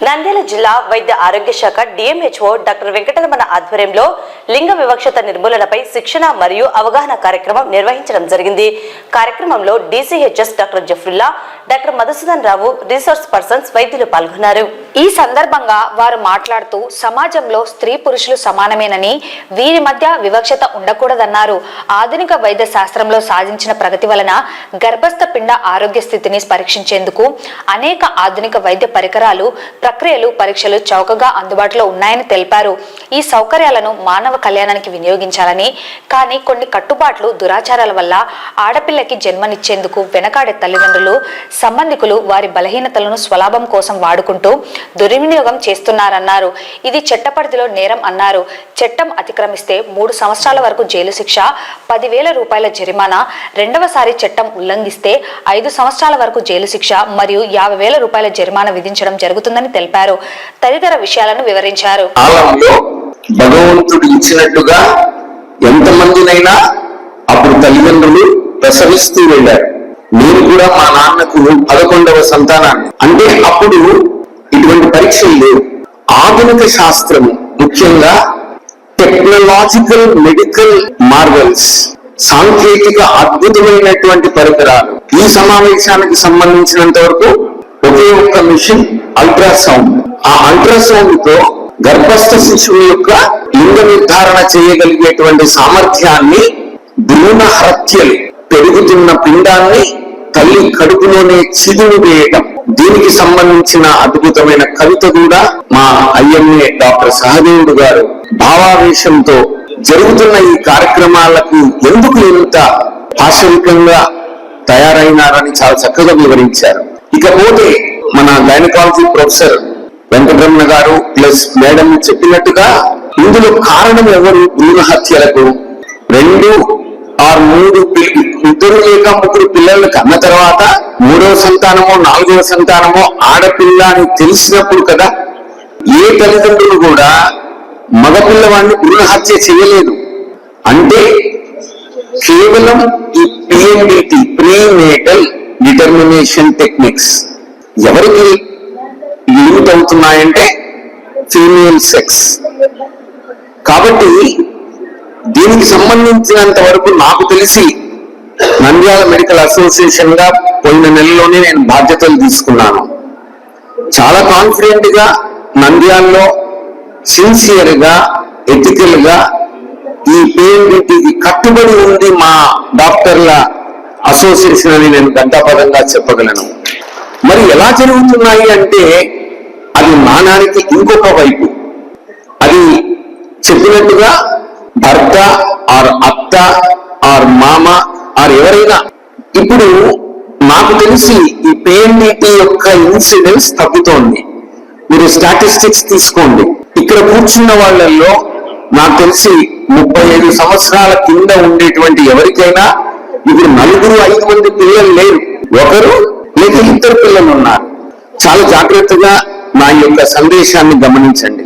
నంద్యాల జిల్లా వైద్య ఆరోగ్య శాఖ డిఎంహెచ్ఓ డాక్టర్ వెంకటరమణ ఆధ్వర్యంలో లింగ వివక్షత నిర్మూలనపై శిక్షణ మరియు అవగాహన కార్యక్రమం నిర్వహించడం జరిగింది. కార్యక్రమంలో DCHS doctor Jafrulla, doctor Madhusudan Rao, resource persons, వైద్యులు పాల్గొన్నారు. ఈ సందర్భంగా వారు మాట్లాడుతూ సమాజంలో స్త్రీ పురుషులు సమానమేనని, వీరి మధ్య వివక్షత ఉండకూడదన్నారు. ఆధునిక వైద్య శాస్త్రంలో సాధించిన ప్రగతి వలన గర్భస్థ పిండ ఆరోగ్య స్థితిని పరీక్షించేందుకు అనేక ఆధునిక వైద్య పరికరాలు, ప్రక్రియలు, పరీక్షలు చౌకగా అందుబాటులో ఉన్నాయని తెలిపారు. ఈ సౌకర్యాలను మానవ కళ్యాణానికి వినియోగించాలని, కానీ కొన్ని కట్టుబాట్లు, దురాచారాల వల్ల ఆడపిల్లకి జన్మనిచ్చేందుకు వెనకాడే తల్లిదండ్రులు, సంబంధికులు వారి బలహీనతలను స్వలాభం కోసం వాడుకుంటూ దుర్వినియోగం చేస్తున్నారన్నారు. ఇది చట్టపరిధిలో నేరం అన్నారు. చట్టం అతిక్రమిస్తే 3 సంవత్సరాల వరకు జైలు శిక్ష, 10,000 రూపాయల జరిమానా, రెండవసారి చట్టం ఉల్లంఘిస్తే 5 సంవత్సరాల వరకు జైలు శిక్ష మరియు 50,000 రూపాయల జరిమానా విధించడం జరుగుతుందని తెలిపారు. తదితర విషయాలను వివరించారు. భగవంతుడు ఇచ్చినట్టుగా ఎంతమందినైనా అప్పుడు తల్లిదండ్రులు ప్రసవిస్తూ వెళ్ళారు. నేను కూడా మా నాన్నకు 11వ సంతానాన్ని. అంటే అప్పుడు ఇటువంటి పరీక్షలు లేవు. ఆధునిక శాస్త్రం, ముఖ్యంగా టెక్నాలజికల్ మెడికల్ మార్వెల్స్, సాంకేతిక అద్భుతమైనటువంటి పరికరాలు. ఈ సమావేశానికి సంబంధించినంత వరకు ఒకే ఒక్క మిషన్ అల్ట్రాసౌండ్. ఆ అల్ట్రాసౌండ్ తో గర్భస్థ శిశువు యొక్క లింగ నిర్ధారణ చేయగలిగేటువంటి సామర్థ్యాన్ని, భ్రూణ హత్యలు, పెరుగుతున్న పిండాన్ని తల్లి కడుపులోనే చిదువు వేయటం, దీనికి సంబంధించిన అద్భుతమైన కవిత కూడా మా ఐఎంఏ డాక్టర్ సహదేవుడు గారు భావావేశంతో జరుగుతున్న ఈ కార్యక్రమాలకు ఎందుకు ఇంత పాశవికంగా తయారైనారని చాలా చక్కగా వివరించారు. ఇకపోతే మన గైనకాలజీ ప్రొఫెసర్ వెంకటరమణ గారు ప్లస్ మేడం చెప్పినట్టుగా ఇందులో కారణం ఎవరు? భ్రూణ హత్యలకు 2 or 3 2 లేక 3 పిల్లలు కన్న తర్వాత 3వ సంతానమో 4వ సంతానమో ఆడపిల్ల అని తెలిసినప్పుడు కదా. ఏ తల్లిదండ్రులు కూడా మగపిల్లవాడిని భ్రూణ హత్య చేయలేదు. అంటే కేవలం ఈ పిఎండిటి, ప్రీనేటల్ డిటర్మినేషన్ టెక్నిక్స్ ఎవరికి లిమిట్ అవుతున్నాయంటే ఫీమేల్ సెక్స్. కాబట్టి దీనికి సంబంధించినంత వరకు నాకు తెలిసి నంద్యాల మెడికల్ అసోసియేషన్ గా పోయిన నెలలోనే నేను బాధ్యతలు తీసుకున్నాను. చాలా కాన్ఫిడెంట్ గా నంద్యాలలో సిన్సియర్ గా, ఎథికల్ గా ఈ పిఎండిటికి కట్టుబడి ఉంది మా డాక్టర్ల అసోసియేషన్ అని నేను గంటాపదంగా చెప్పగలను. మరి ఎలా జరుగుతున్నాయి అంటే అది నాణానికి ఇంకొక వైపు. అది చెప్పినట్టుగా భర్త ఆర్ అత్త ఆర్ మామ ఆర్ ఎవరైనా, ఇప్పుడు నాకు తెలిసి ఈ పిఎండిటి యొక్క ఇన్సిడెన్స్ తగ్గుతోంది. మీరు స్టాటిస్టిక్స్ తీసుకోండి. ఇక్కడ కూర్చున్న వాళ్ళల్లో నాకు తెలిసి 35 సంవత్సరాల కింద ఉండేటువంటి ఎవరికైనా ఇప్పుడు 4-5 మంది పిల్లలు లేరు. ఒకరు లేక 2 పిల్లలు ఉన్నారు. చాలా జాగ్రత్తగా నా యొక్క సందేశాన్ని గమనించండి.